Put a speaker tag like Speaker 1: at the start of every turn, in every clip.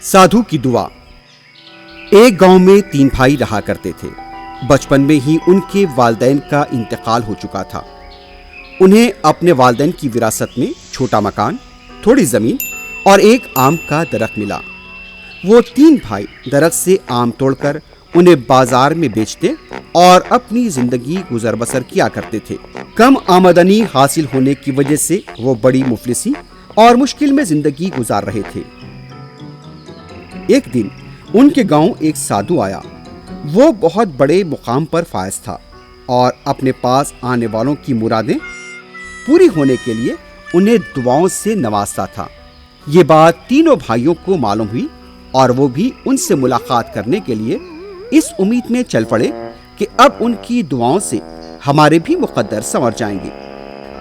Speaker 1: سادھو کی دعا۔ ایک گاؤں میں 3 بھائی رہا کرتے تھے۔ بچپن میں ہی ان کے والدین کا انتقال ہو چکا تھا۔ انہیں اپنے والدین کی وراثت میں چھوٹا مکان، تھوڑی زمین اور ایک آم کا درخت ملا۔ وہ 3 بھائی درخت سے آم توڑ کر انہیں بازار میں بیچتے اور اپنی زندگی گزر بسر کیا کرتے تھے۔ کم آمدنی حاصل ہونے کی وجہ سے وہ بڑی مفلسی اور مشکل میں زندگی گزار رہے تھے۔ ایک دن ان کے گاؤں ایک سادھو آیا۔ وہ بہت بڑے مقام پر فائز تھا اور اپنے پاس آنے والوں کی مرادیں پوری ہونے کے لیے انہیں دعاؤں سے نوازتا تھا۔ یہ بات تینوں بھائیوں کو معلوم ہوئی اور وہ بھی ان سے ملاقات کرنے کے لیے اس امید میں چل پڑے کہ اب ان کی دعاؤں سے ہمارے بھی مقدر سنور جائیں گے۔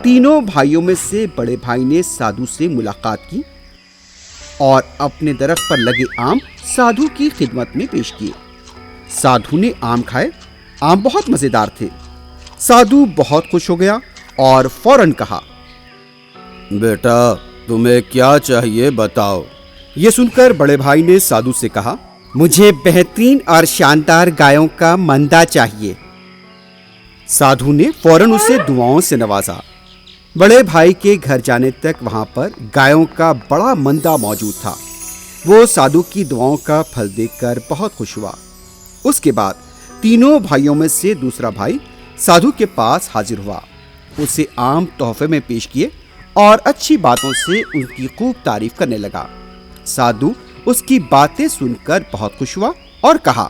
Speaker 1: تینوں بھائیوں میں سے بڑے بھائی نے سادھو سے ملاقات کی اور اپنے درخت پر لگے آم سادھو کی خدمت میں پیش کیے۔ سادھو نے آم کھائے۔ آم بہت مزیدار تھے۔ سادھو بہت خوش ہو گیا اور فوراً کہا،
Speaker 2: بیٹا تمہیں کیا چاہیے بتاؤ۔
Speaker 1: یہ سن کر بڑے بھائی نے سادھو سے کہا، مجھے بہترین اور شاندار گایوں کا مندہ چاہیے۔ سادھو نے فوراً اسے دعاؤں سے نوازا۔ بڑے بھائی کے گھر جانے تک وہاں پر گایوں کا بڑا مندہ موجود تھا۔ وہ سادھو کی دعاؤں کا پھل دیکھ کر بہت خوش ہوا۔ اس کے بعد تینوں بھائیوں میں سے دوسرا بھائی سادھو کے پاس حاضر ہوا۔ اسے آم تحفے میں پیش کیے اور اچھی باتوں سے ان کی خوب تعریف کرنے لگا۔ سادھو اس کی باتیں سن کر بہت خوش ہوا اور کہا،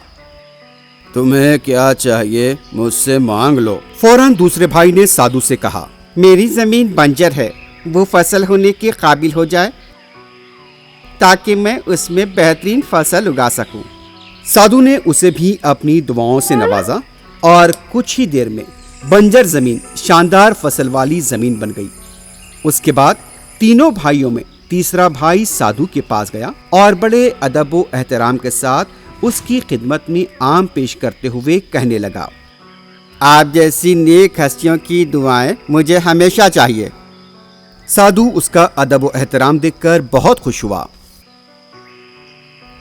Speaker 2: تمہیں کیا چاہیے مجھ سے مانگ لو۔
Speaker 1: فوراً دوسرے بھائی نے سادھو سے کہا، میری زمین بنجر ہے، وہ فصل ہونے کے قابل ہو جائے تاکہ میں اس میں بہترین فصل اگا سکوں۔ سادھو نے اسے بھی اپنی دعاؤں سے نوازا اور کچھ ہی دیر میں بنجر زمین شاندار فصل والی زمین بن گئی۔ اس کے بعد تینوں بھائیوں میں تیسرا بھائی سادھو کے پاس گیا اور بڑے ادب و احترام کے ساتھ اس کی خدمت میں آم پیش کرتے ہوئے کہنے لگا، آپ جیسی نیک ہستیوں کی دعائیں مجھے ہمیشہ چاہیے۔ سادھو اس کا ادب و احترام دیکھ کر بہت خوش ہوا۔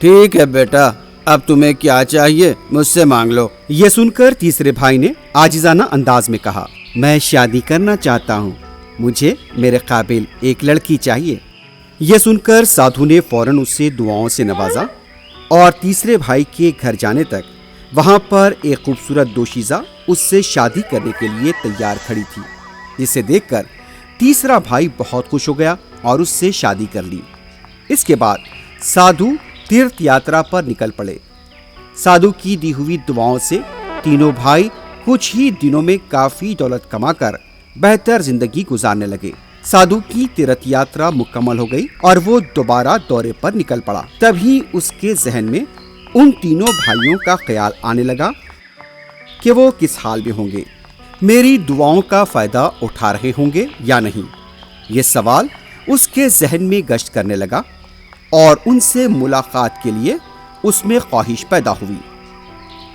Speaker 2: ٹھیک ہے بیٹا، اب تمہیں کیا چاہیے مجھ سے مانگ لو۔
Speaker 1: یہ سن کر تیسرے بھائی نے عاجزانہ انداز میں کہا، میں شادی کرنا چاہتا ہوں، مجھے میرے قابل ایک لڑکی چاہیے۔ یہ سن کر سادھو نے فوراً اسے دعاؤں سے نوازا اور تیسرے بھائی کے گھر جانے تک وہاں پر ایک خوبصورت دوشیزہ اس سے شادی کرنے کے لیے تیار کھڑی تھی، جسے دیکھ کر تیسرا بھائی بہت خوش ہو گیا اور اس سے شادی کر لی۔ اس کے بعد سادھو تیرتھ یاترا پر نکل پڑے۔ سادھو کی دی ہوئی دعاؤں سے تینوں بھائی کچھ ہی دنوں میں کافی دولت کما کر بہتر زندگی گزارنے لگے۔ سادھو کی تیرتھ یاترا مکمل ہو گئی اور وہ دوبارہ دورے پر نکل پڑا۔ تبھی اس کے ذہن میں ان تینوں بھائیوں کا خیال آنے لگا کہ وہ کس حال میں ہوں گے، میری دعاؤں کا فائدہ اٹھا رہے ہوں گے یا نہیں۔ یہ سوال اس کے ذہن میں گشت کرنے لگا اور ان سے ملاقات کے لیے اس میں خواہش پیدا ہوئی۔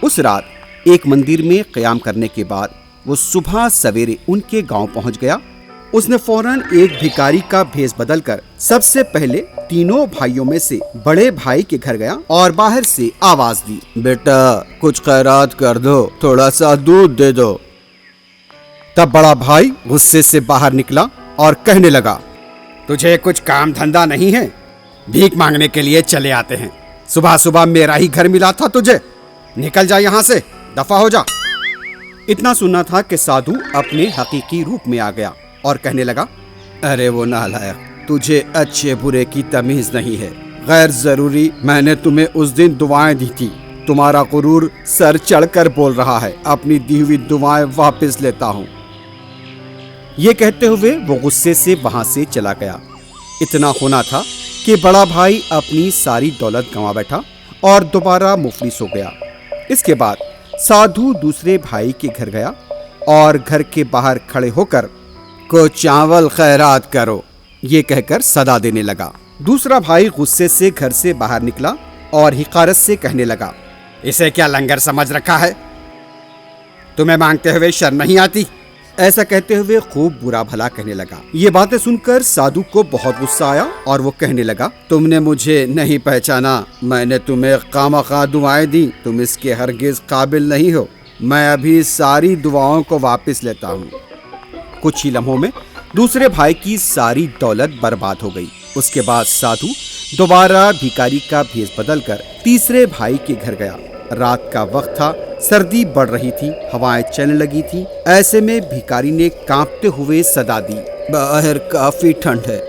Speaker 1: اس رات ایک مندر میں قیام کرنے کے بعد وہ صبح سویرے ان کے گاؤں پہنچ گیا۔ اس نے فوراً ایک بھکاری کا بھیس بدل کر سب سے پہلے تینوں بھائیوں میں سے بڑے بھائی کے گھر گیا اور باہر سے آواز دی،
Speaker 2: بیٹا کچھ خیرات کر دو، تھوڑا سا دودھ دے دو۔
Speaker 1: تب بڑا بھائی غصے سے باہر نکلا اور کہنے لگا، تجھے کچھ کام دھندا نہیں ہے؟ بھیک مانگنے کے لیے چلے آتے ہیں۔ صبح صبح میرا ہی گھر ملا تھا تجھے، نکل جا یہاں سے، دفع ہو جا۔ اتنا سننا تھا کہ سادھو اپنے حقیقی روپ میں آ گیا اور کہنے لگا،
Speaker 2: ارے وہ نالائق، تجھے اچھے برے کی تمیز نہیں ہے۔ غیر ضروری میں نے تمہیں اس دن دعائیں دی تھی، تمہارا غرور سر چڑھ کر بول رہا ہے، اپنی دی ہوئی دعائیں واپس لیتا ہوں۔
Speaker 1: یہ کہتے ہوئے وہ غصے سے وہاں سے چلا گیا۔ اتنا ہونا تھا کہ بڑا بھائی اپنی ساری دولت گنوا بیٹھا اور دوبارہ مفلس ہو گیا۔ اس کے بعد سادھو دوسرے بھائی کے گھر گیا اور گھر کے باہر کھڑے ہو کر
Speaker 2: کو چاول خیرات کرو
Speaker 1: یہ کہہ کر صدا دینے لگا۔ دوسرا بھائی غصے سے گھر سے باہر نکلا اور حقارت سے کہنے لگا، اسے کیا لنگر سمجھ رکھا ہے؟ تمہیں مانگتے ہوئے شرم نہیں آتی؟ ایسا کہتے ہوئے خوب برا بھلا کہنے لگا۔ یہ باتیں سن کر سادھو کو بہت غصہ آیا اور وہ کہنے لگا،
Speaker 2: تم نے مجھے نہیں پہچانا، میں نے تمہیں خواہ دعائیں دی، تم اس کے ہرگز قابل نہیں ہو، میں ابھی ساری دعاؤں کو واپس لیتا ہوں۔
Speaker 1: کچھ ہی لمحوں میں دوسرے بھائی کی ساری دولت برباد ہو گئی۔ اس کے بعد سادھو دوبارہ بھیکاری کا بھیس بدل کر تیسرے بھائی کے گھر گیا۔ رات کا وقت تھا، سردی بڑھ رہی تھی، ہوائیں چلنے لگی تھی۔ ایسے میں بھیکاری نے کانپتے ہوئے صدا دی،
Speaker 2: باہر کافی ٹھنڈ ہے،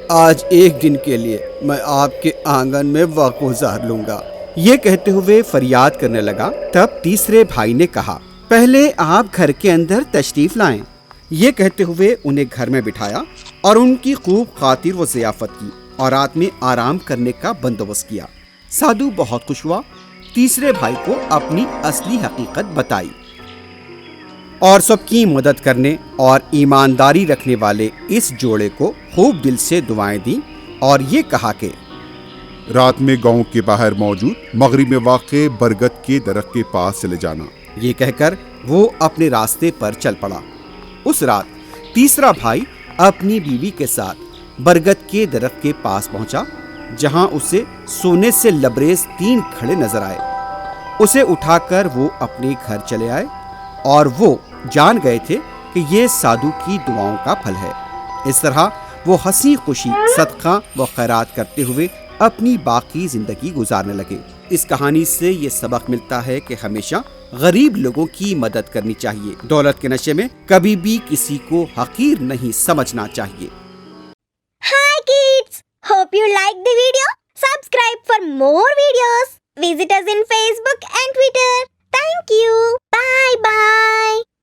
Speaker 2: آج ایک دن کے لیے میں آپ کے آنگن میں وقت گزار لوں گا۔
Speaker 1: یہ کہتے ہوئے فریاد کرنے لگا۔ تب تیسرے بھائی نے کہا، پہلے آپ گھر کے اندر تشریف لائیں۔ یہ کہتے ہوئے انہیں گھر میں بٹھایا اور ان کی خوب خاطر و ضیافت کی اور رات میں آرام کرنے کا بندوبست کیا۔ سادھو بہت خوش ہوا، تیسرے بھائی کو اپنی اصلی حقیقت بتائی اور سب کی مدد کرنے اور ایمانداری رکھنے والے اس جوڑے کو خوب دل سے دعائیں دیں اور یہ کہا کہ
Speaker 3: رات میں گاؤں کے باہر موجود مغرب میں واقع برگد کے درخت کے پاس چلے جانا۔
Speaker 1: یہ کہہ کر وہ اپنے راستے پر چل پڑا۔ اس رات تیسرا بھائی اپنی بیوی کے ساتھ برگد کے درخت کے پاس پہنچا، جہاں اسے سونے سے لبریز 3 گھڑے نظر آئے۔ اسے اٹھا کر وہ اپنے گھر چلے آئے اور وہ جان گئے تھے کہ یہ سادھو کی دعاؤں کا پھل ہے۔ اس طرح وہ ہنسی خوشی صدقہ و خیرات کرتے ہوئے اپنی باقی زندگی گزارنے لگے۔ اس کہانی سے یہ سبق ملتا ہے کہ ہمیشہ غریب لوگوں کی مدد کرنی چاہیے۔ دولت کے نشے میں کبھی بھی کسی کو حقیر نہیں سمجھنا چاہیے۔
Speaker 4: Hi kids! Hope you liked the video. Subscribe for more videos. Visit us in Facebook and Twitter. Thank you. Bye bye.